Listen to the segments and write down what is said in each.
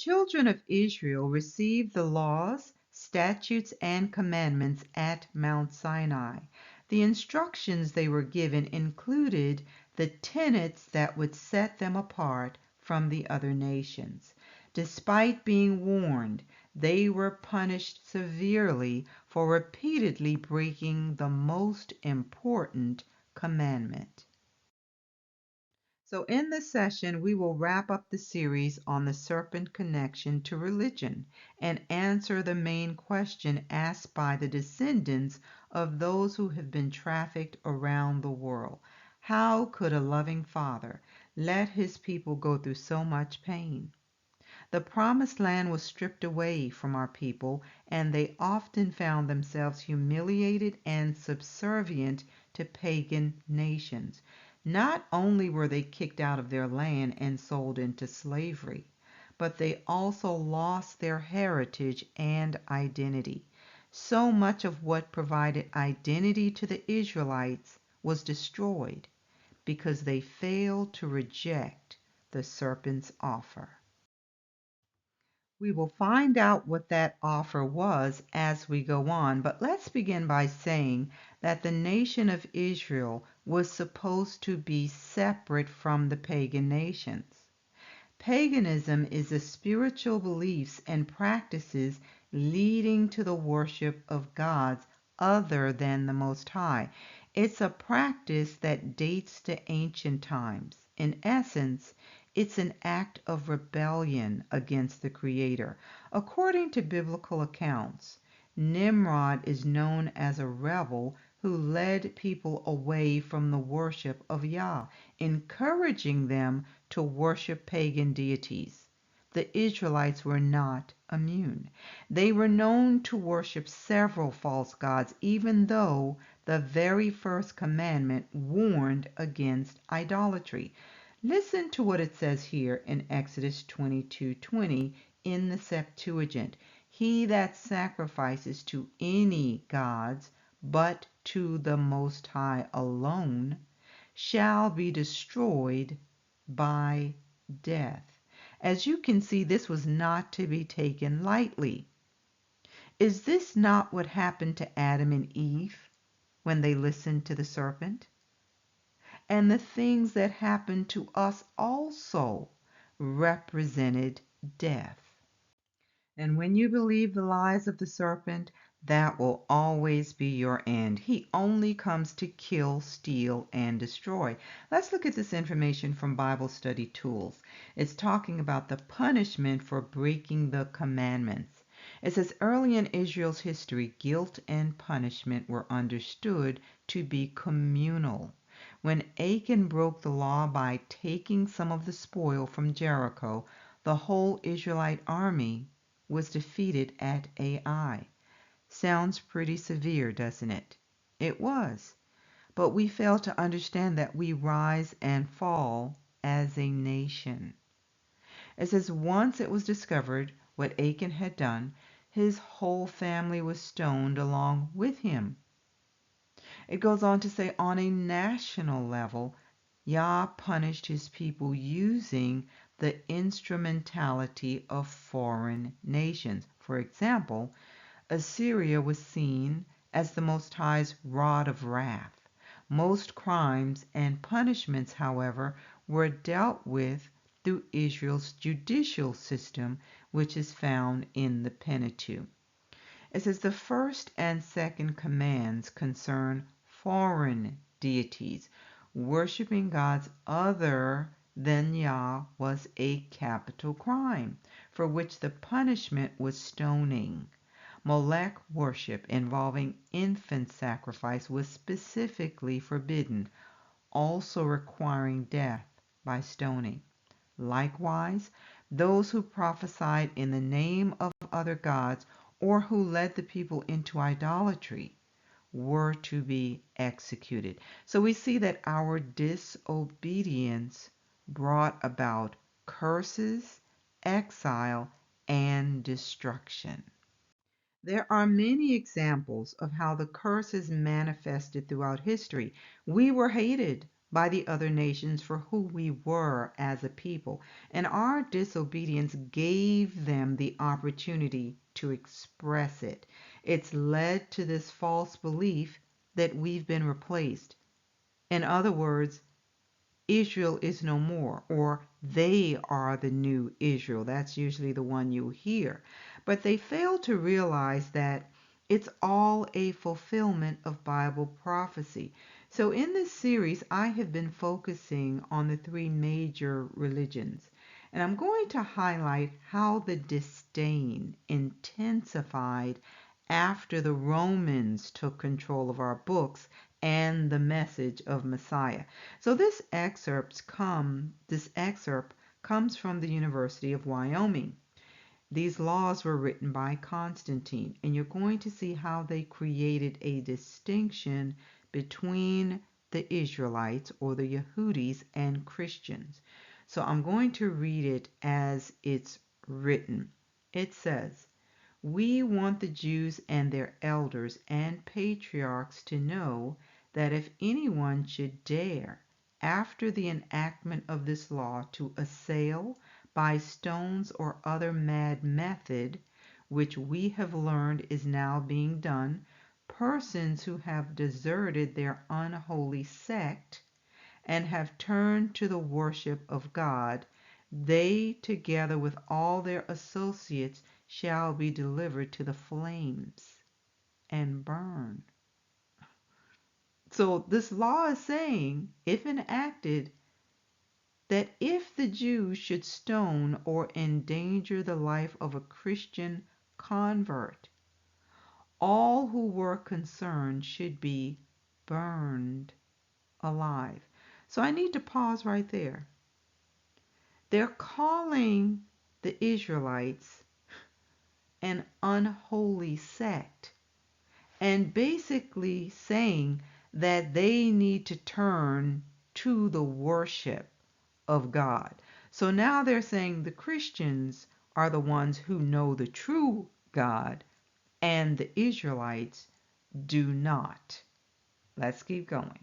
children of Israel received the laws, statutes, and commandments at Mount Sinai. The instructions they were given included the tenets that would set them apart from the other nations. Despite being warned, they were punished severely for repeatedly breaking the most important commandment. So in this session, we will wrap up the series on the serpent connection to religion and answer the main question asked by the descendants of those who have been trafficked around the world. How could a loving father let his people go through so much pain? The promised land was stripped away from our people, and they often found themselves humiliated and subservient to pagan nations. Not only were they kicked out of their land and sold into slavery, but they also lost their heritage and identity. So much of what provided identity to the Israelites was destroyed because they failed to reject the serpent's offer. We will find out what that offer was as we go on, but let's begin by saying that the nation of Israel was supposed to be separate from the pagan nations. Paganism is the spiritual beliefs and practices leading to the worship of gods other than the Most High. It's a practice that dates to ancient times. In essence, it's an act of rebellion against the Creator. According to biblical accounts, Nimrod is known as a rebel who led people away from the worship of Yah, encouraging them to worship pagan deities. The Israelites were not immune. They were known to worship several false gods, even though the very first commandment warned against idolatry. Listen to what it says here in Exodus 22:20 in the Septuagint. He that sacrifices to any gods but to the Most High alone shall be destroyed by death. As you can see, this was not to be taken lightly. Is this not what happened to Adam and Eve when they listened to the serpent? And the things that happened to us also represented death. And when you believe the lies of the serpent, that will always be your end. He only comes to kill, steal, and destroy. Let's look at this information from Bible Study Tools. It's talking about the punishment for breaking the commandments. It says early in Israel's history, guilt and punishment were understood to be communal. When Achan broke the law by taking some of the spoil from Jericho, the whole Israelite army was defeated at Ai. Sounds pretty severe, doesn't it? It was. But we fail to understand that we rise and fall as a nation. It says once it was discovered what Achan had done, his whole family was stoned along with him. It goes on to say on a national level, Yah punished his people using the instrumentality of foreign nations. For example, Assyria was seen as the Most High's rod of wrath. Most crimes and punishments, however, were dealt with through Israel's judicial system, which is found in the Pentateuch. It says the first and second commands concern foreign deities. Worshipping gods other than Yah was a capital crime, for which the punishment was stoning. Molech worship involving infant sacrifice was specifically forbidden, also requiring death by stoning. Likewise, those who prophesied in the name of other gods or who led the people into idolatry were to be executed. So we see that our disobedience brought about curses, exile, and destruction. There are many examples of how the curses manifested throughout history. We were hated by the other nations for who we were as a people, and our disobedience gave them the opportunity to express it. It's led to this false belief that we've been replaced. In other words, Israel is no more, or they are the new Israel. That's usually the one you hear. But they fail to realize that it's all a fulfillment of Bible prophecy. So in this series, I have been focusing on the three major religions. And I'm going to highlight how the disdain intensified after the Romans took control of our books and the message of Messiah. So this excerpt comes from the University of Wyoming. These laws were written by Constantine, and you're going to see how they created a distinction between the Israelites or the Yehudis and Christians. So I'm going to read it as it's written. It says, "We want the Jews and their elders and patriarchs to know that if anyone should dare, after the enactment of this law, to assail by stones or other mad method, which we have learned is now being done, persons who have deserted their unholy sect and have turned to the worship of God, they, together with all their associates, shall be delivered to the flames and burn." So this law is saying, if enacted, that if the Jews should stone or endanger the life of a Christian convert, all who were concerned should be burned alive. So I need to pause right there. They're calling the Israelites an unholy sect and basically saying that they need to turn to the worship of God. So now they're saying the Christians are the ones who know the true God and the Israelites do not. Let's keep going.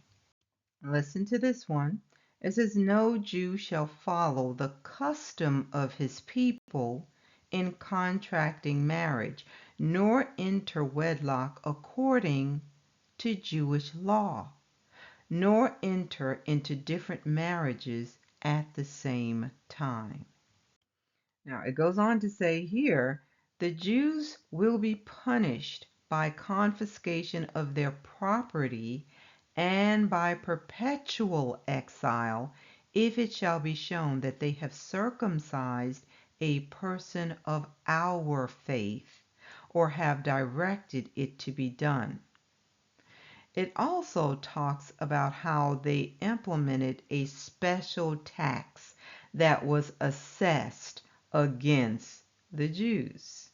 Listen to this one. It says, "No Jew shall follow the custom of his people in contracting marriage, nor enter wedlock according to Jewish law, nor enter into different marriages at the same time." Now it goes on to say here, the Jews will be punished by confiscation of their property and by perpetual exile if it shall be shown that they have circumcised a person of our faith or have directed it to be done. It also talks about how they implemented a special tax that was assessed against the Jews.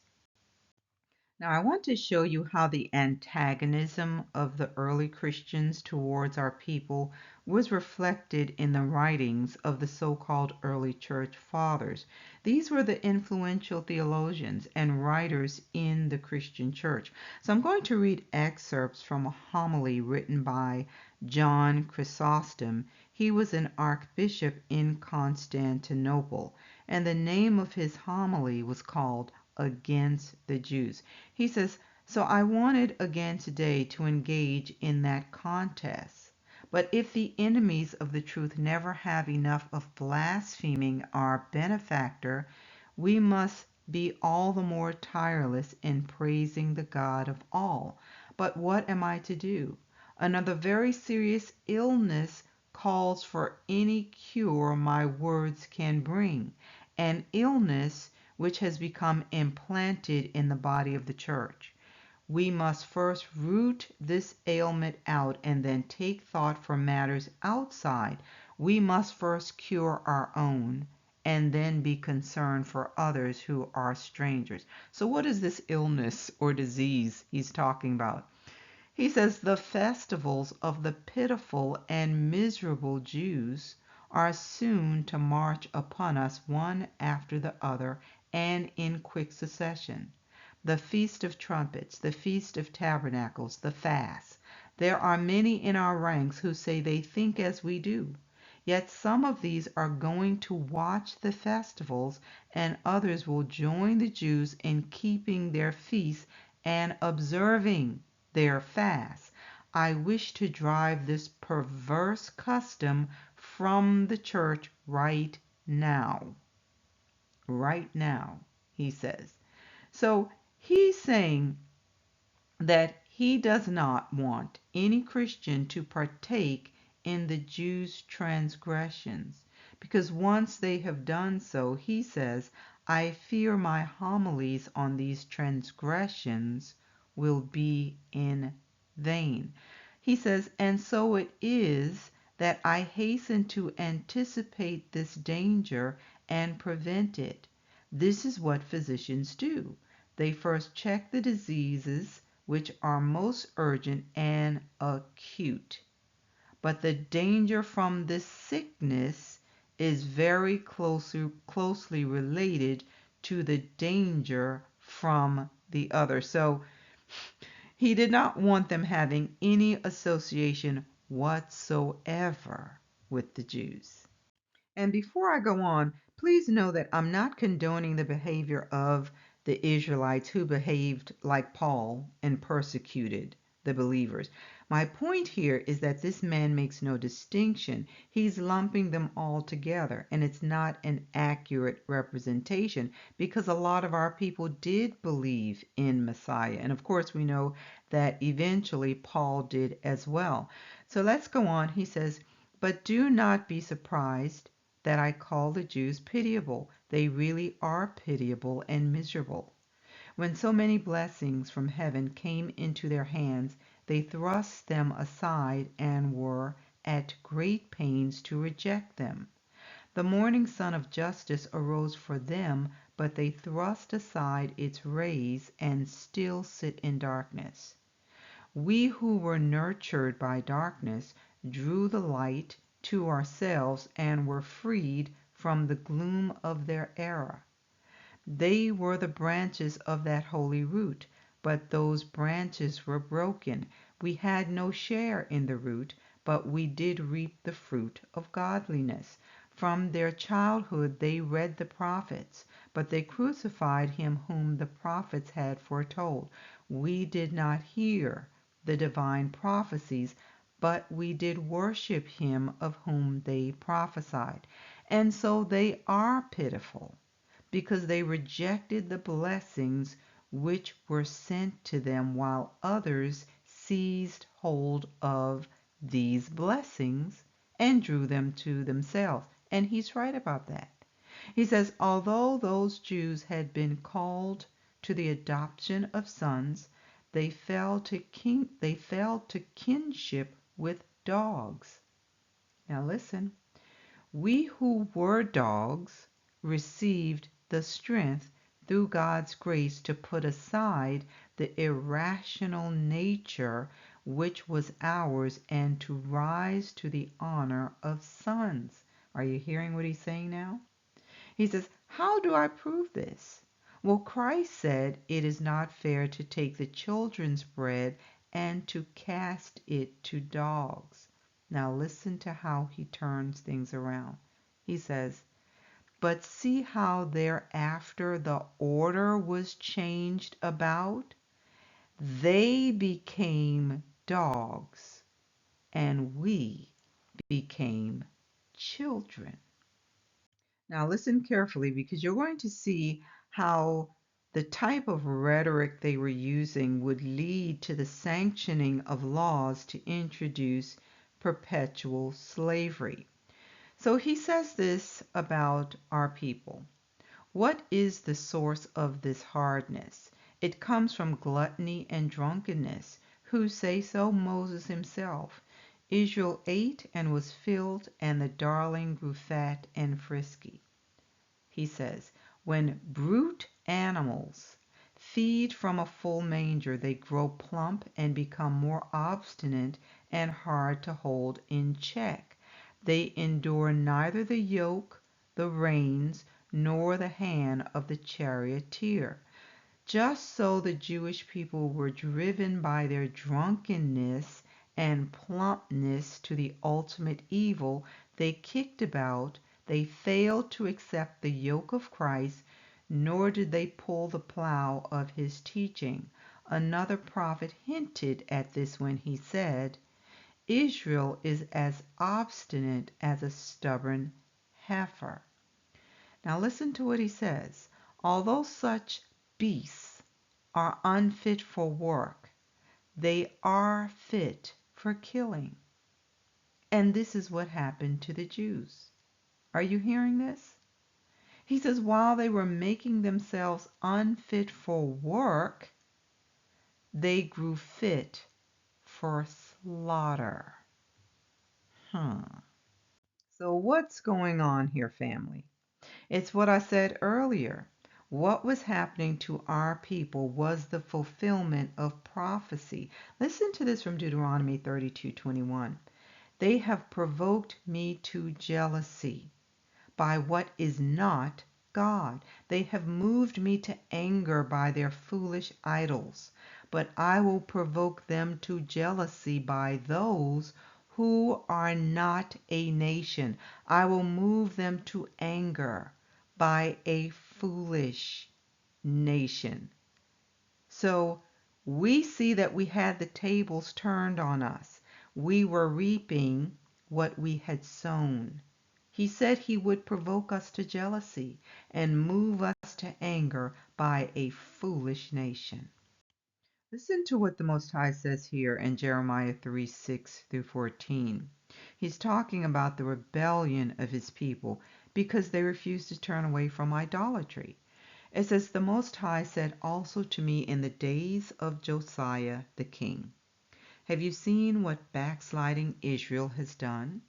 Now, I want to show you how the antagonism of the early Christians towards our people was reflected in the writings of the so-called early church fathers. These were the influential theologians and writers in the Christian church. So I'm going to read excerpts from a homily written by John Chrysostom. He was an archbishop in Constantinople, and the name of his homily was called "Against the Jews." He says, "So I wanted again today to engage in that contest. But if the enemies of the truth never have enough of blaspheming our benefactor, we must be all the more tireless in praising the God of all. But what am I to do? Another very serious illness calls for any cure my words can bring, an illness which has become implanted in the body of the church. We must first root this ailment out and then take thought for matters outside. We must first cure our own and then be concerned for others who are strangers." So what is this illness or disease he's talking about? He says the festivals of the pitiful and miserable Jews are soon to march upon us one after the other and in quick succession. The Feast of Trumpets, the Feast of Tabernacles, the Fast, There are many in our ranks who say they think as we do. Yet some of these are going to watch the festivals, and others will join the Jews in keeping their feasts and observing their fasts. I wish to drive this perverse custom from the church right now. Right now, he says. So he's saying that he does not want any Christian to partake in the Jews' transgressions, because once they have done so, he says, I fear my homilies on these transgressions will be in vain. He says, and so it is that I hasten to anticipate this danger and prevent it. This is what physicians do. They first check the diseases which are most urgent and acute. But the danger from this sickness is very closely related to the danger from the other. So he did not want them having any association whatsoever with the Jews. And before I go on, please know that I'm not condoning the behavior of the Israelites who behaved like Paul and persecuted the believers. My point here is that this man makes no distinction. He's lumping them all together, and it's not an accurate representation because a lot of our people did believe in Messiah. And of course, we know that eventually Paul did as well. So let's go on. He says, but do not be surprised that I call the Jews pitiable. They really are pitiable and miserable. When so many blessings from heaven came into their hands, they thrust them aside and were at great pains to reject them. The morning sun of justice arose for them, but they thrust aside its rays and still sit in darkness. We who were nurtured by darkness drew the light to ourselves and were freed from the gloom of their error. They were the branches of that holy root, but those branches were broken. We had no share in the root, but we did reap the fruit of godliness. From their childhood they read the prophets, but they crucified him whom the prophets had foretold. We did not hear the divine prophecies, but we did worship him of whom they prophesied. And so they are pitiful, because they rejected the blessings which were sent to them, while others seized hold of these blessings and drew them to themselves. And he's right about that. He says, although those Jews had been called to the adoption of sons, they fell to kinship with dogs. Now listen, we who were dogs received the strength through God's grace to put aside the irrational nature which was ours and to rise to the honor of sons. Are you hearing what he's saying now? He says, how do I prove this? Well, Christ said it is not fair to take the children's bread and to cast it to dogs. Now listen to how he turns things around. He says, but see how thereafter the order was changed about? They became dogs, and we became children. Now listen carefully, because you're going to see how the type of rhetoric they were using would lead to the sanctioning of laws to introduce perpetual slavery. So he says this about our people. What is the source of this hardness? It comes from gluttony and drunkenness. Who say so? Moses himself. Israel ate and was filled, and the darling grew fat and frisky. He says, when brute animals feed from a full manger, they grow plump and become more obstinate and hard to hold in check. They endure neither the yoke, the reins, nor the hand of the charioteer. Just so the Jewish people were driven by their drunkenness and plumpness to the ultimate evil they kicked about, they failed to accept the yoke of Christ, nor did they pull the plow of his teaching. Another prophet hinted at this when he said, Israel is as obstinate as a stubborn heifer. Now listen to what he says. Although such beasts are unfit for work, they are fit for killing. And this is what happened to the Jews. Are you hearing this? He says, while they were making themselves unfit for work, they grew fit for slaughter. So what's going on here, family? It's what I said earlier. What was happening to our people was the fulfillment of prophecy. Listen to this from Deuteronomy 32:21. They have provoked me to jealousy by what is not God. They have moved me to anger by their foolish idols. But I will provoke them to jealousy by those who are not a nation. I will move them to anger by a foolish nation. So we see that we had the tables turned on us. We were reaping what we had sown. He said he would provoke us to jealousy and move us to anger by a foolish nation. Listen to what the Most High says here in Jeremiah 3:6-14. He's talking about the rebellion of his people because they refused to turn away from idolatry. It says, the Most High said also to me in the days of Josiah the king, have you seen what backsliding Israel has done?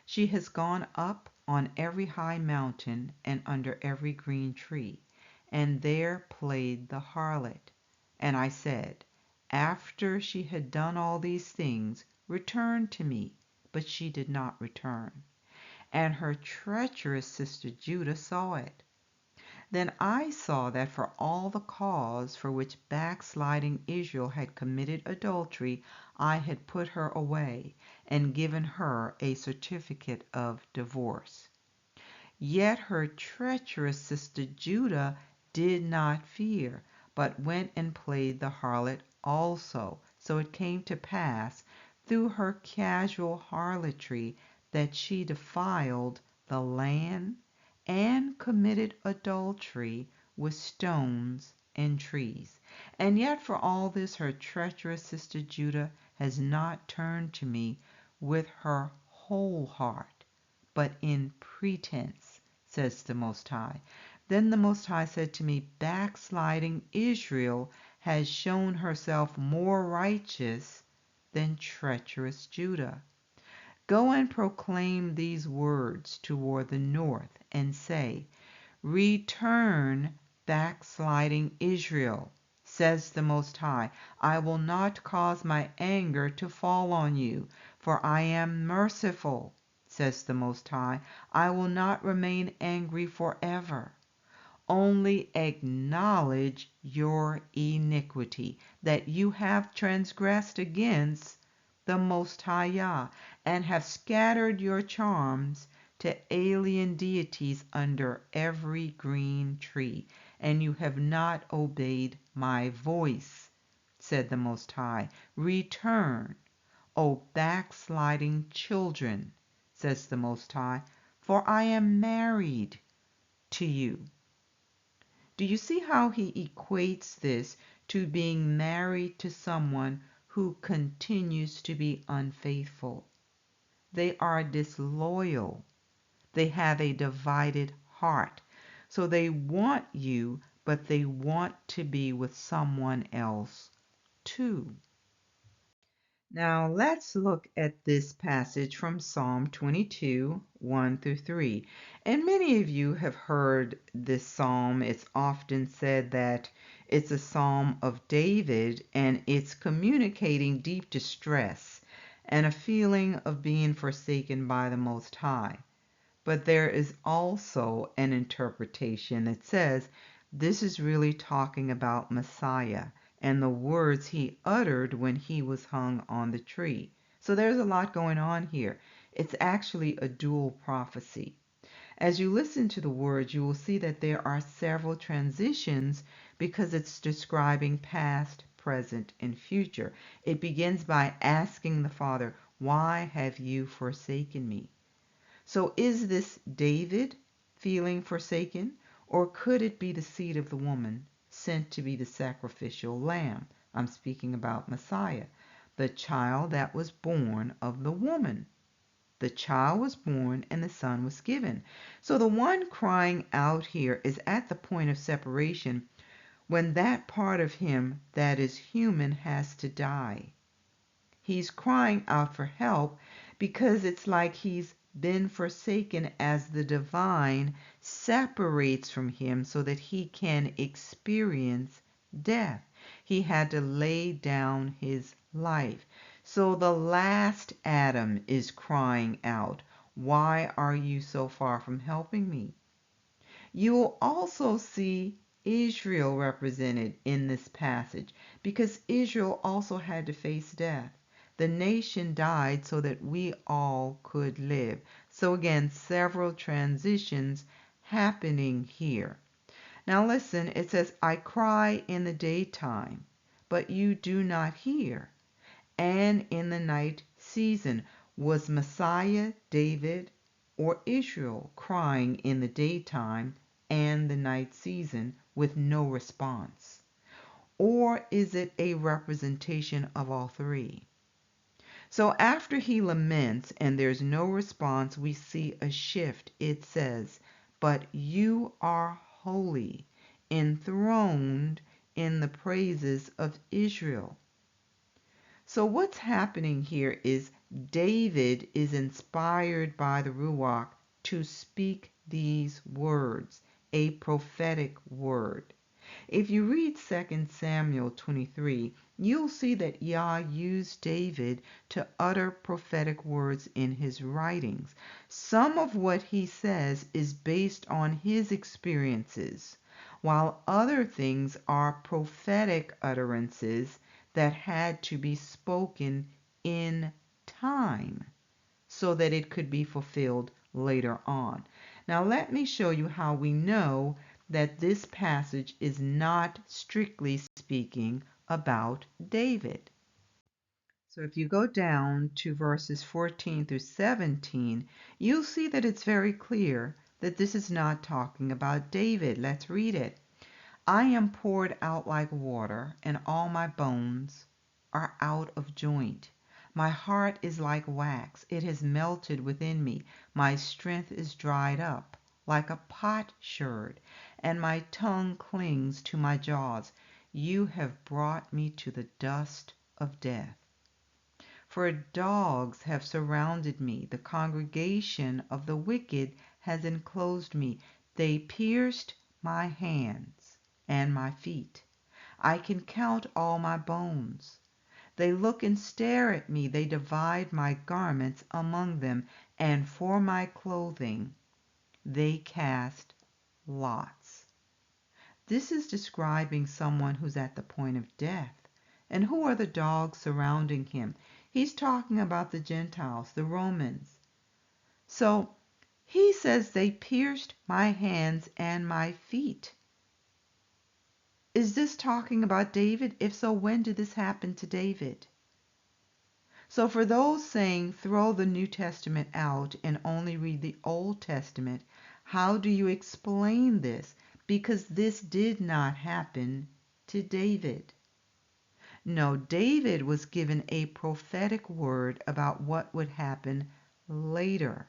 She has gone up on every high mountain and under every green tree, and there played the harlot. And I said, after she had done all these things, return to me. But she did not return. And her treacherous sister Judah saw it. Then I saw that for all the cause for which backsliding Israel had committed adultery, I had put her away and given her a certificate of divorce. Yet her treacherous sister Judah did not fear, but went and played the harlot also. So it came to pass, through her casual harlotry, that she defiled the land and committed adultery with stones and trees. And yet for all this her treacherous sister Judah has not turned to me with her whole heart, but in pretense, says the Most High. Then the Most High said to me, backsliding Israel has shown herself more righteous than treacherous Judah. Go and proclaim these words toward the north, and say, return, backsliding Israel, says the Most High. I will not cause my anger to fall on you, for I am merciful, says the Most High. I will not remain angry forever. Only acknowledge your iniquity, that you have transgressed against the Most High Yah, and have scattered your charms to alien deities under every green tree, and you have not obeyed my voice, said the Most High. Return, O backsliding children, says the Most High, for I am married to you. Do you see how he equates this to being married to someone who continues to be unfaithful? They are disloyal. They have a divided heart. So they want you, but they want to be with someone else too. Now let's look at this passage from Psalm 22, 1-3. And many of you have heard this psalm. It's often said that it's a psalm of David, and it's communicating deep distress and a feeling of being forsaken by the Most High. But there is also an interpretation that says this is really talking about Messiah, and the words he uttered when he was hung on the tree. So there's a lot going on here. It's actually a dual prophecy. As you listen to the words, you will see that there are several transitions because it's describing past, present, and future. It begins by asking the Father, "Why have you forsaken me?" So is this David feeling forsaken, or could it be the seed of the woman sent to be the sacrificial lamb? I'm speaking about Messiah, the child that was born of the woman. The child was born and the son was given. So the one crying out here is at the point of separation when that part of him that is human has to die. He's crying out for help because it's like he's been forsaken as the divine separates from him so that he can experience death. He had to lay down his life. So the last Adam is crying out, "Why are you so far from helping me?" You will also see Israel represented in this passage because Israel also had to face death. The nation died so that we all could live. So again, several transitions happening here. Now listen, it says, "I cry in the daytime, but you do not hear, and in the night season." Was Messiah, David, or Israel crying in the daytime and the night season with no response? Or is it a representation of all three? So after he laments and there's no response, we see a shift. It says, "But you are holy, enthroned in the praises of Israel." So what's happening here is David is inspired by the Ruach to speak these words, a prophetic word. If you read 2 Samuel 23, you'll see that Yah used David to utter prophetic words in his writings. Some of what he says is based on his experiences, while other things are prophetic utterances that had to be spoken in time so that it could be fulfilled later on. Now let me show you how we know that this passage is not strictly speaking about David. So if you go down to verses 14 through 17, you'll see that it's very clear that this is not talking about David. Let's read it. "I am poured out like water, and all my bones are out of joint. My heart is like wax, it has melted within me. My strength is dried up like a potsherd, and my tongue clings to my jaws. You have brought me to the dust of death. For dogs have surrounded me, the congregation of the wicked has enclosed me. They pierced my hands and my feet. I can count all my bones. They look and stare at me. They divide my garments among them, and for my clothing they cast lots." This is describing someone who's at the point of death. And who are the dogs surrounding him? He's talking about the Gentiles, the Romans. So he says they pierced my hands and my feet. Is this talking about David? If so, when did this happen to David? So for those saying throw the New Testament out and only read the Old Testament, how do you explain this? Because this did not happen to David. No, David was given a prophetic word about what would happen later.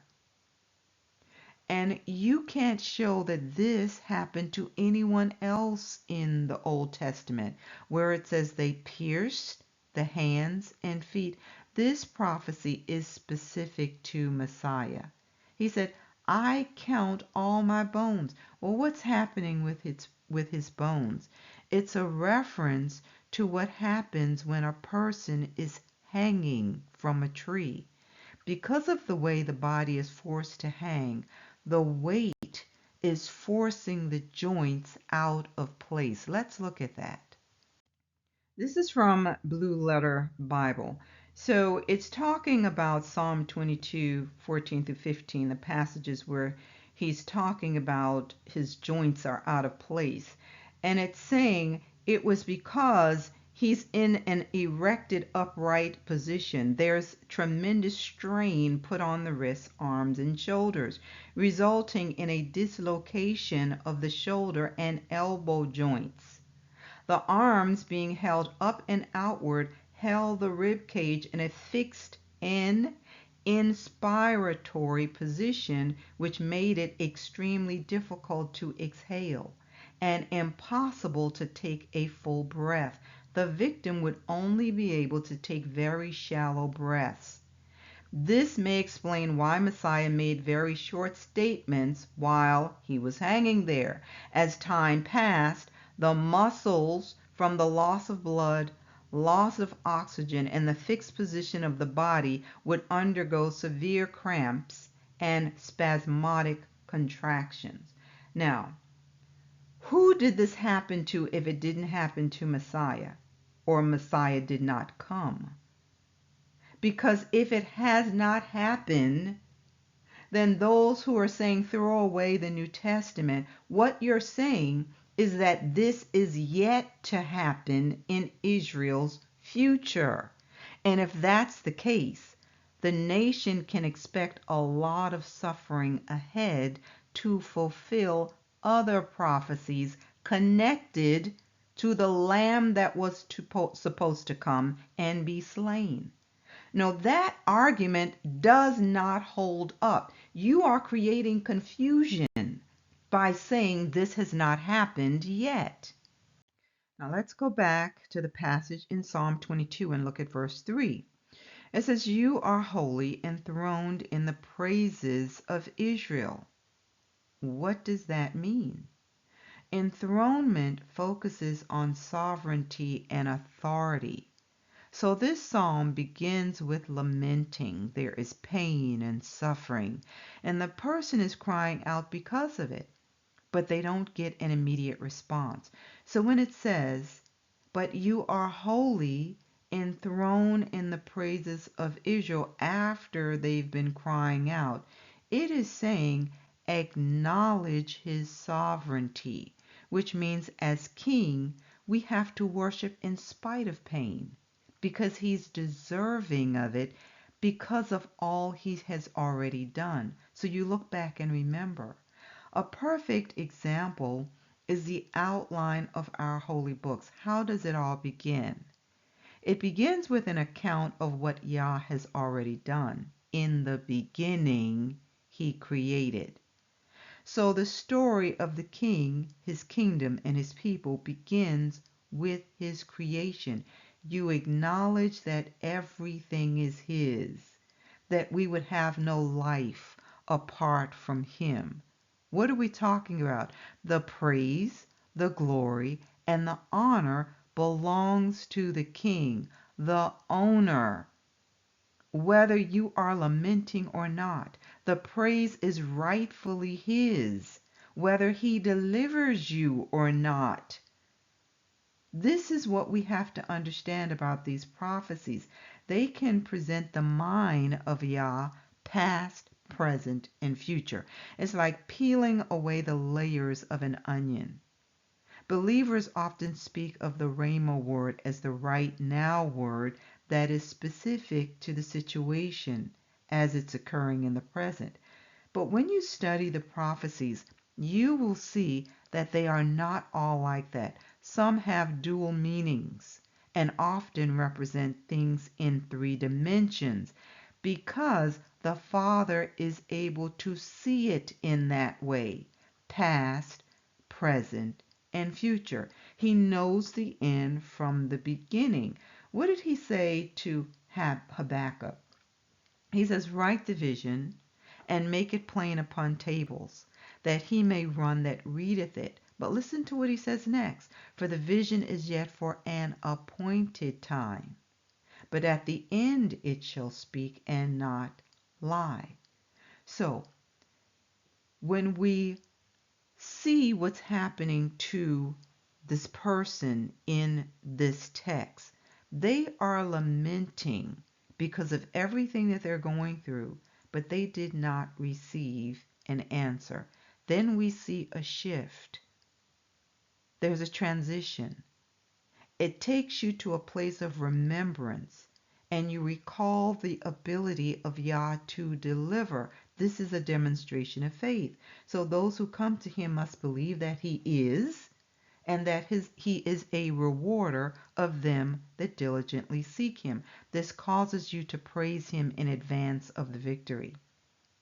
And you can't show that this happened to anyone else in the Old Testament, where it says they pierced the hands and feet. This prophecy is specific to Messiah. He said, "I count all my bones." Well, what's happening with his bones? It's a reference to what happens when a person is hanging from a tree. Because of the way the body is forced to hang, the weight is forcing the joints out of place. Let's look at that. This is from Blue Letter Bible. So it's talking about Psalm 22, 14 through 15, the passages where he's talking about his joints are out of place. And it's saying it was because he's in an erected upright position. There's tremendous strain put on the wrists, arms, and shoulders, resulting in a dislocation of the shoulder and elbow joints. The arms, being held up and outward, held the rib cage in a fixed and inspiratory position, which made it extremely difficult to exhale and impossible to take a full breath. The victim would only be able to take very shallow breaths. This may explain why Messiah made very short statements while he was hanging there. As time passed, the muscles, from the loss of blood, loss of oxygen, and the fixed position of the body, would undergo severe cramps and spasmodic contractions. Now, who did this happen to if it didn't happen to Messiah, or Messiah did not come? Because if it has not happened, then those who are saying throw away the New Testament, what you're saying is that this is yet to happen in Israel's future. And if that's the case, the nation can expect a lot of suffering ahead to fulfill other prophecies connected to the lamb that was supposed to come and be slain. Now, that argument does not hold up. You are creating confusion by saying this has not happened yet. Now, let's go back to the passage in Psalm 22 and look at verse 3. It says, "You are holy, enthroned in the praises of Israel." What does that mean? Enthronement focuses on sovereignty and authority. So this psalm begins with lamenting. There is pain and suffering, and the person is crying out because of it, but they don't get an immediate response. So when it says, "But you are holy, enthroned in the praises of Israel," after they've been crying out, it is saying, acknowledge his sovereignty, which means as king, we have to worship in spite of pain, because he's deserving of it because of all he has already done. So you look back and remember. A perfect example is the outline of our holy books. How does it all begin? It begins with an account of what Yah has already done. In the beginning, he created. So the story of the king, his kingdom, and his people begins with his creation. You acknowledge that everything is his, that we would have no life apart from him. What are we talking about? The praise, the glory, and the honor belongs to the king, the owner. Whether you are lamenting or not, the praise is rightfully his, whether he delivers you or not. This is what we have to understand about these prophecies. They can present the mind of Yah, past, present, and future. It's like peeling away the layers of an onion. Believers often speak of the Rhema word as the right now word that is specific to the situation as it's occurring in the present. But when you study the prophecies, you will see that they are not all like that. Some have dual meanings and often represent things in 3 dimensions because the Father is able to see it in that way, past, present, and future. He knows the end from the beginning. What did he say to Habakkuk? He says, "Write the vision and make it plain upon tables, that he may run that readeth it." But listen to what he says next. "For the vision is yet for an appointed time, but at the end it shall speak and not lie." So when we see what's happening to this person in this text. They are lamenting because of everything that they're going through, but they did not receive an answer. Then we see a shift. There's a transition. It takes you to a place of remembrance, and you recall the ability of Yah to deliver. This is a demonstration of faith. So those who come to him must believe that he is, and that he is a rewarder of them that diligently seek him. This causes you to praise him in advance of the victory,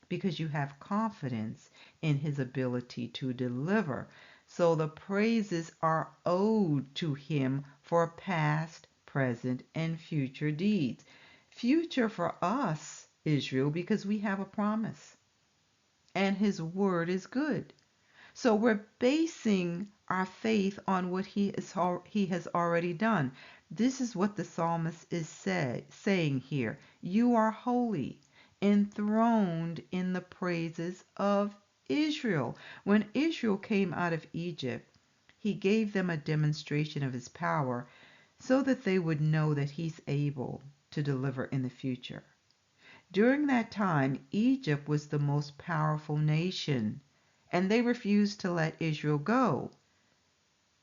because you have confidence in his ability to deliver. So the praises are owed to him for past, present, and future deeds. Future for us, Israel, because we have a promise, and his word is good. So we're basing our faith on what he has already done. This is what the psalmist is saying here. You are holy, enthroned in the praises of Israel. When Israel came out of Egypt, he gave them a demonstration of his power so that they would know that he's able to deliver in the future. During that time, Egypt was the most powerful nation, and they refused to let Israel go.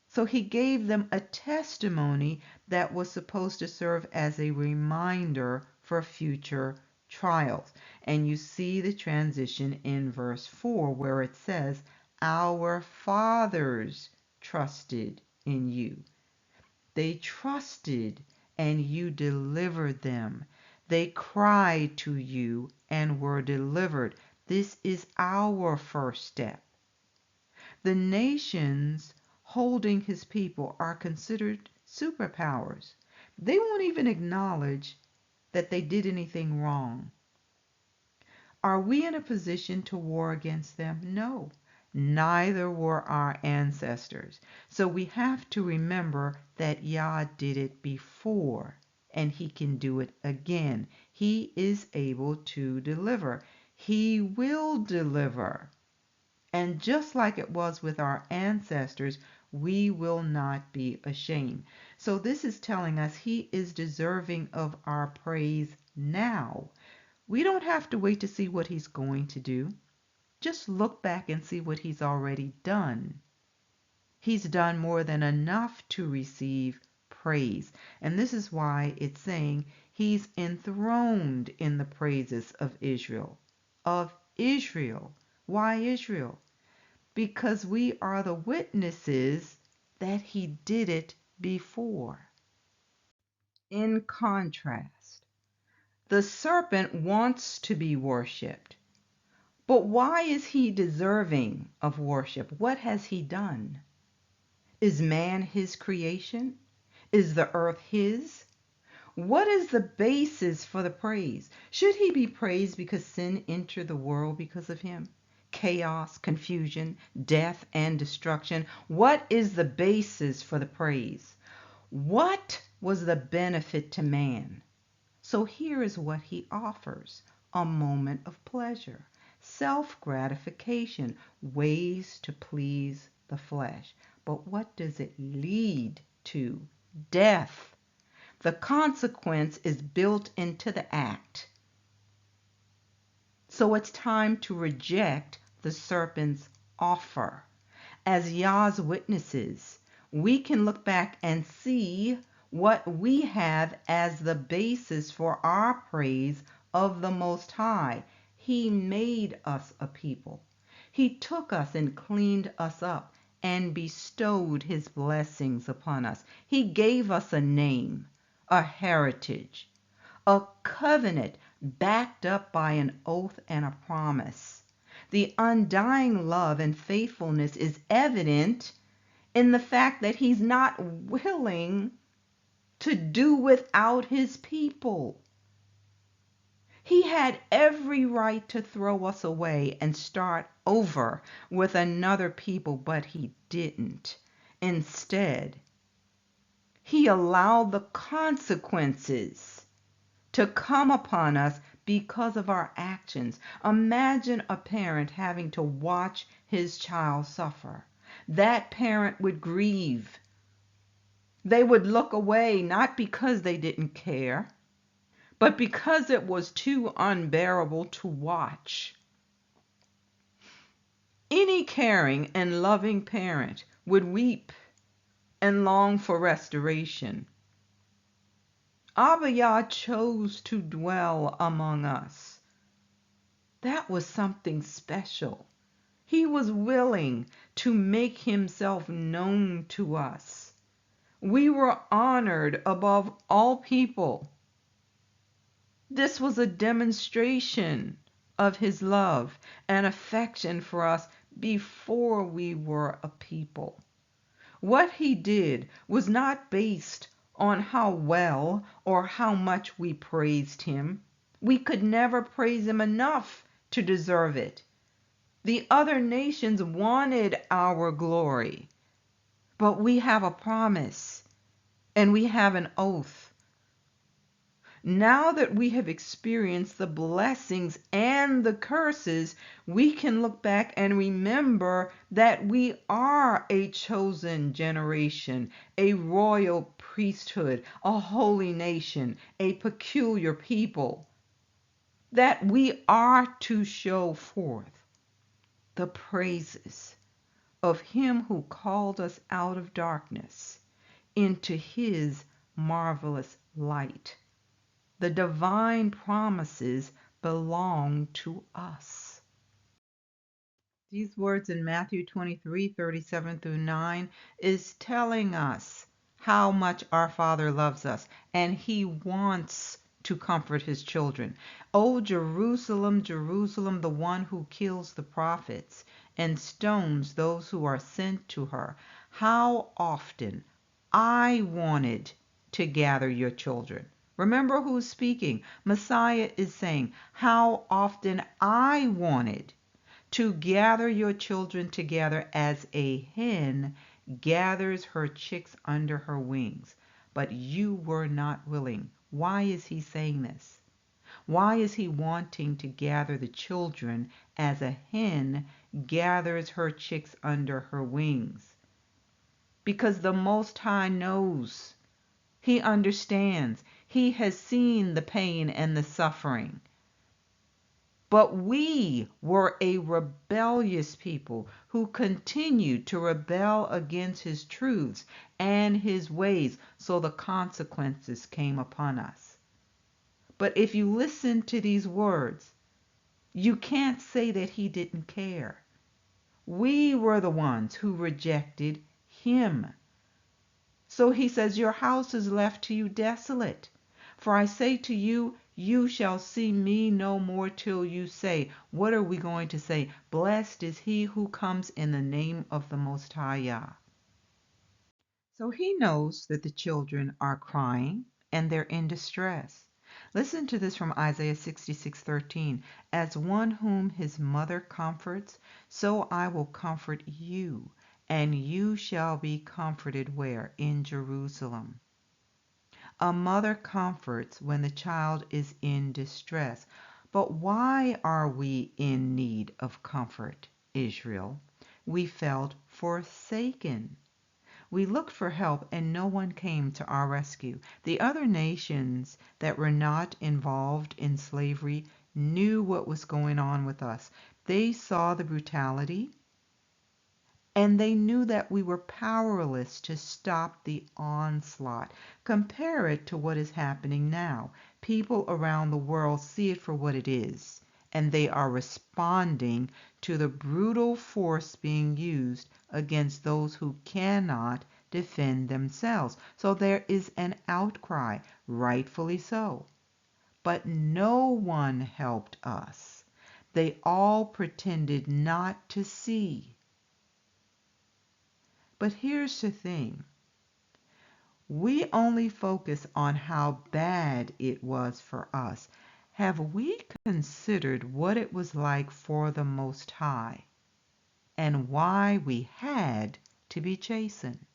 So he gave them a testimony that was supposed to serve as a reminder for future trials. And you see the transition in verse 4 where it says, our fathers trusted in you. They trusted and you delivered them. They cried to you and were delivered. This is our first step. The nations holding his people are considered superpowers. They won't even acknowledge that they did anything wrong. Are we in a position to war against them? No. Neither were our ancestors. So we have to remember that Yah did it before, and he can do it again. He is able to deliver. He will deliver. And just like it was with our ancestors, we will not be ashamed. So this is telling us he is deserving of our praise now. We don't have to wait to see what he's going to do. Just look back and see what he's already done. He's done more than enough to receive praise. And this is why it's saying he's enthroned in the praises of Israel. Of Israel. Why Israel? Because we are the witnesses that he did it before. In contrast, the serpent wants to be worshipped. But why is he deserving of worship? What has he done? Is man his creation? Is the earth his? What is the basis for the praise? Should he be praised because sin entered the world because of him? Chaos, confusion, death, and destruction. What is the basis for the praise? What was the benefit to man? So here is what he offers: a moment of pleasure, self-gratification, ways to please the flesh. But what does it lead to? Death. The consequence is built into the act. So it's time to reject the serpent's offer. As Yah's witnesses, we can look back and see what we have as the basis for our praise of the Most High. He made us a people. He took us and cleaned us up and bestowed his blessings upon us. He gave us a name, a heritage, a covenant backed up by an oath and a promise. The undying love and faithfulness is evident in the fact that he's not willing to do without his people. He had every right to throw us away and start over with another people, but he didn't. Instead, he allowed the consequences to come upon us because of our actions. Imagine a parent having to watch his child suffer. That parent would grieve They would look away not because they didn't care, but because it was too unbearable to watch. Any caring and loving parent would weep and long for restoration. Abba Yah chose to dwell among us. That was something special. He was willing to make himself known to us. We were honored above all people. This was a demonstration of his love and affection for us before we were a people. What he did was not based on how well or how much we praised him. We could never praise him enough to deserve it. The other nations wanted our glory, but we have a promise and we have an oath. Now that we have experienced the blessings and the curses, we can look back and remember that we are a chosen generation, a royal priesthood, a holy nation, a peculiar people, that we are to show forth the praises of him who called us out of darkness into his marvelous light. The divine promises belong to us. These words in Matthew 23:37 through 9 is telling us how much our Father loves us, and he wants to comfort his children. O Jerusalem, Jerusalem, the one who kills the prophets and stones those who are sent to her. How often I wanted to gather your children. Remember who's speaking. Messiah is saying, how often I wanted to gather your children together as a hen gathers her chicks under her wings, but you were not willing. Why is he saying this? Why is he wanting to gather the children as a hen gathers her chicks under her wings? Because the Most High knows. He understands. He has seen the pain and the suffering. But we were a rebellious people who continued to rebel against his truths and his ways, so the consequences came upon us. But if you listen to these words, you can't say that he didn't care. We were the ones who rejected him. So he says, your house is left to you desolate. For I say to you, you shall see me no more till you say. What are we going to say? Blessed is he who comes in the name of the Most High Yah. So he knows that the children are crying and they're in distress. Listen to this from Isaiah 66:13. As one whom his mother comforts, so I will comfort you, and you shall be comforted where? In Jerusalem. A mother comforts when the child is in distress. But why are we in need of comfort, Israel? We felt forsaken. We looked for help and no one came to our rescue. The other nations that were not involved in slavery knew what was going on with us. They saw the brutality and they knew that we were powerless to stop the onslaught. Compare it to what is happening now. People around the world see it for what it is, and they are responding to the brutal force being used against those who cannot defend themselves. So there is an outcry, rightfully so. But no one helped us. They all pretended not to see. But here's the thing. We only focus on how bad it was for us. Have we considered what it was like for the Most High and why we had to be chastened?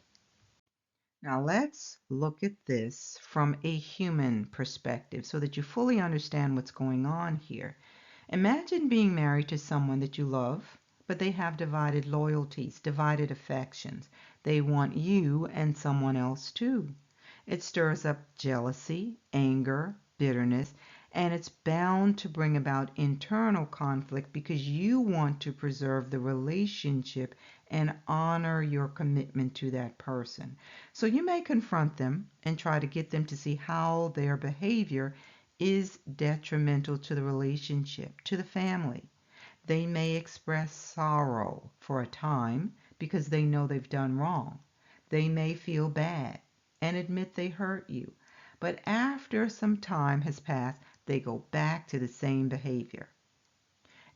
Now let's look at this from a human perspective so that you fully understand what's going on here. Imagine being married to someone that you love, but they have divided loyalties, divided affections. They want you and someone else too. It stirs up jealousy, anger, bitterness, and it's bound to bring about internal conflict because you want to preserve the relationship and honor your commitment to that person. So you may confront them and try to get them to see how their behavior is detrimental to the relationship, to the family. They may express sorrow for a time because they know they've done wrong. They may feel bad and admit they hurt you. But after some time has passed, they go back to the same behavior.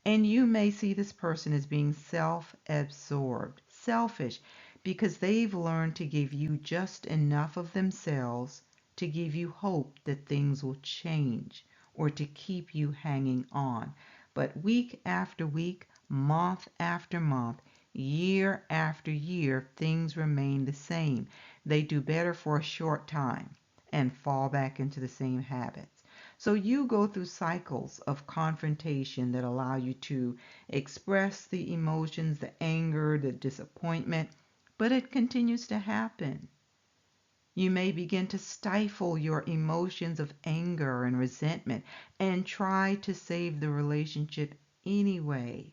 And you may see this person as being self-absorbed, selfish, because they've learned to give you just enough of themselves to give you hope that things will change or to keep you hanging on. But week after week, month after month, year after year, things remain the same. They do better for a short time and fall back into the same habits. So you go through cycles of confrontation that allow you to express the emotions, the anger, the disappointment, but it continues to happen. You may begin to stifle your emotions of anger and resentment and try to save the relationship anyway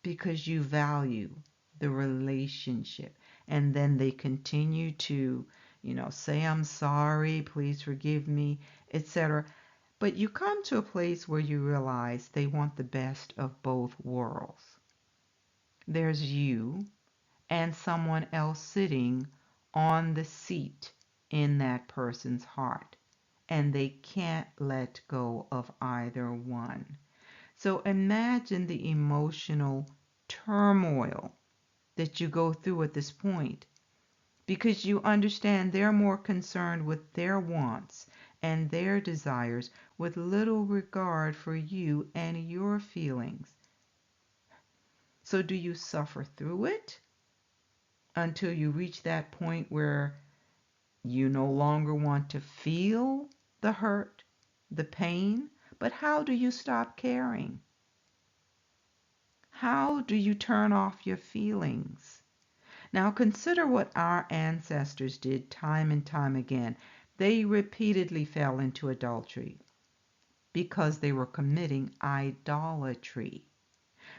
because you value the relationship. And then they continue to, say, I'm sorry, please forgive me, etc. But you come to a place where you realize they want the best of both worlds. There's you and someone else sitting on the seat in that person's heart, and they can't let go of either one. So imagine the emotional turmoil that you go through at this point, because you understand they're more concerned with their wants and their desires with little regard for you and your feelings. So do you suffer through it until you reach that point where you no longer want to feel the hurt, the pain? But how do you stop caring? How do you turn off your feelings? Now consider what our ancestors did time and time again. They repeatedly fell into adultery because they were committing idolatry.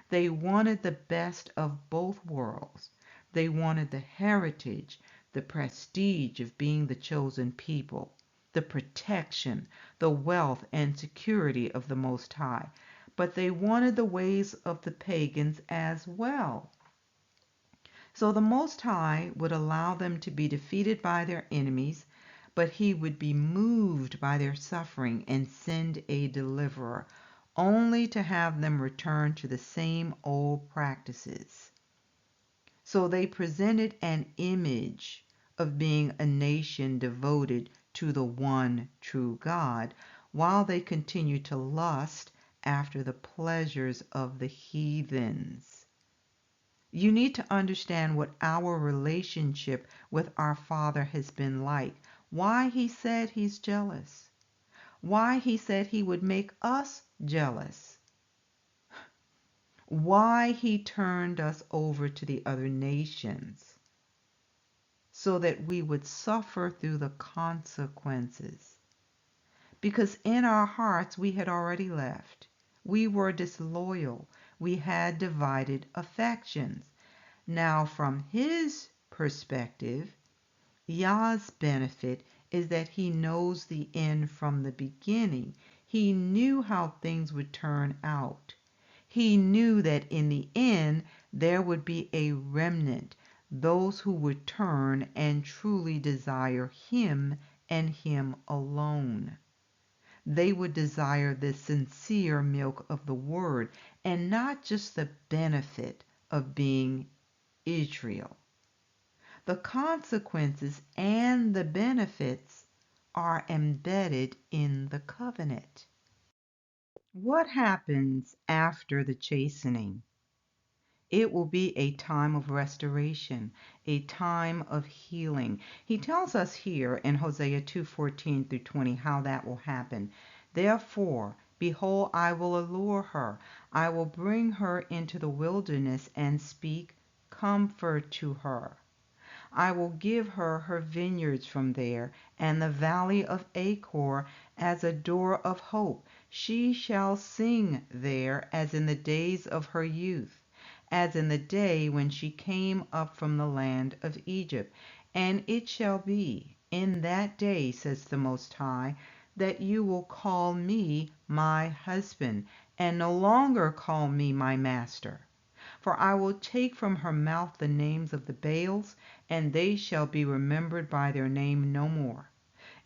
They wanted the best of both worlds. They wanted the heritage, the prestige of being the chosen people, the protection, the wealth and security of the Most High. But they wanted the ways of the pagans as well. So the Most High would allow them to be defeated by their enemies, but he would be moved by their suffering and send a deliverer, only to have them return to the same old practices. So they presented an image of being a nation devoted to the one true God, while they continued to lust after the pleasures of the heathens. You need to understand what our relationship with our Father has been like, why he said he's jealous, why he said he would make us jealous, why he turned us over to the other nations so that we would suffer through the consequences. Because in our hearts we had already left. We were disloyal. We had divided affections. Now from his perspective, Yah's benefit is that he knows the end from the beginning. He knew how things would turn out. He knew that in the end there would be a remnant, those who would turn and truly desire him and him alone. They would desire the sincere milk of the word and not just the benefit of being Israel. The consequences and the benefits are embedded in the covenant. What happens after the chastening? It will be a time of restoration, a time of healing. He tells us here in Hosea 2:14 through 20 how that will happen. Therefore, Behold, I will allure her. I will bring her into the wilderness and speak comfort to her. I will give her her vineyards from there, and the valley of Achor as a door of hope. She shall sing there as in the days of her youth, as in the day when she came up from the land of Egypt. And it shall be in that day, says the Most High, that you will call me my husband, and no longer call me my master. For I will take from her mouth the names of the Baals, and they shall be remembered by their name no more.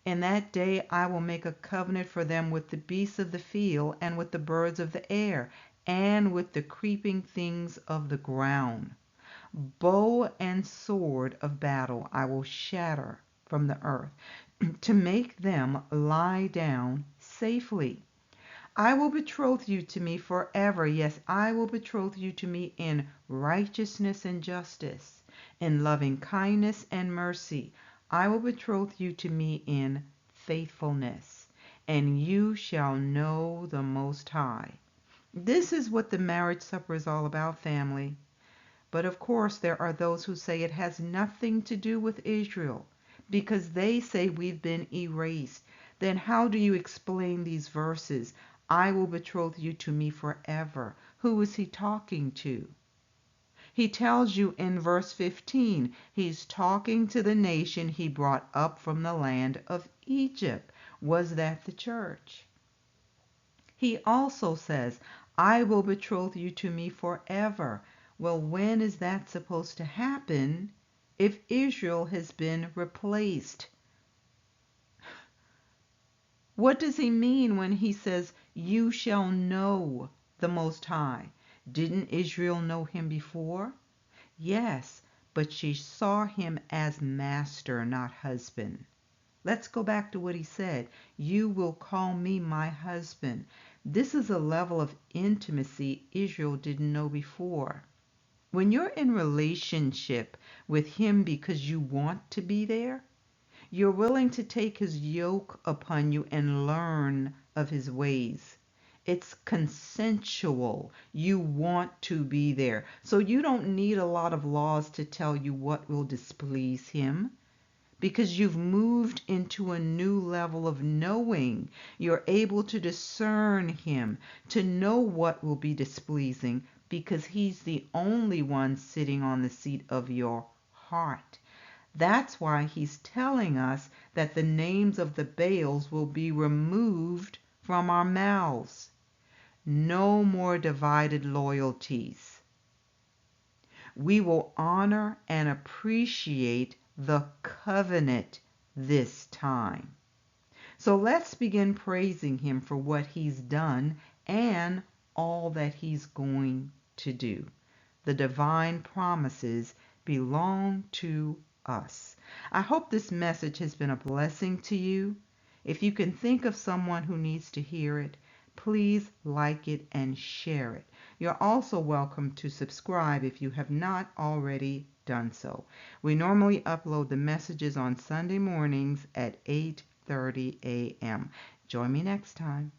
In that day I will make a covenant for them with the beasts of the field, and with the birds of the air, and with the creeping things of the ground. Bow and sword of battle I will shatter from the earth, to make them lie down safely. I will betroth you to me forever. Yes, I will betroth you to me in righteousness and justice, in loving kindness and mercy. I will betroth you to me in faithfulness, and you shall know the Most High. This is what the marriage supper is all about, family. But of course, there are those who say it has nothing to do with Israel because they say we've been erased. Then how do you explain these verses? I will betroth you to me forever. Who is he talking to? He tells you in verse 15, he's talking to the nation he brought up from the land of Egypt. Was that the church? He also says, I will betroth you to me forever. Well, when is that supposed to happen if Israel has been replaced? What does he mean when he says, you shall know the Most High? Didn't Israel know him before? Yes, but she saw him as master, not husband. Let's go back to what he said. You will call me my husband. This is a level of intimacy Israel didn't know before. When you're in relationship with him because you want to be there, you're willing to take his yoke upon you and learn of his ways. It's consensual. You want to be there. So you don't need a lot of laws to tell you what will displease him because you've moved into a new level of knowing. You're able to discern him, to know what will be displeasing because he's the only one sitting on the seat of your heart. That's why he's telling us that the names of the Baals will be removed from our mouths. No more divided loyalties. We will honor and appreciate the covenant this time. So let's begin praising him for what he's done and all that he's going to do. The divine promises belong to us. I hope this message has been a blessing to you. If you can think of someone who needs to hear it, please like it and share it. You're also welcome to subscribe if you have not already done so. We normally upload the messages on Sunday mornings at 8:30 a.m. Join me next time.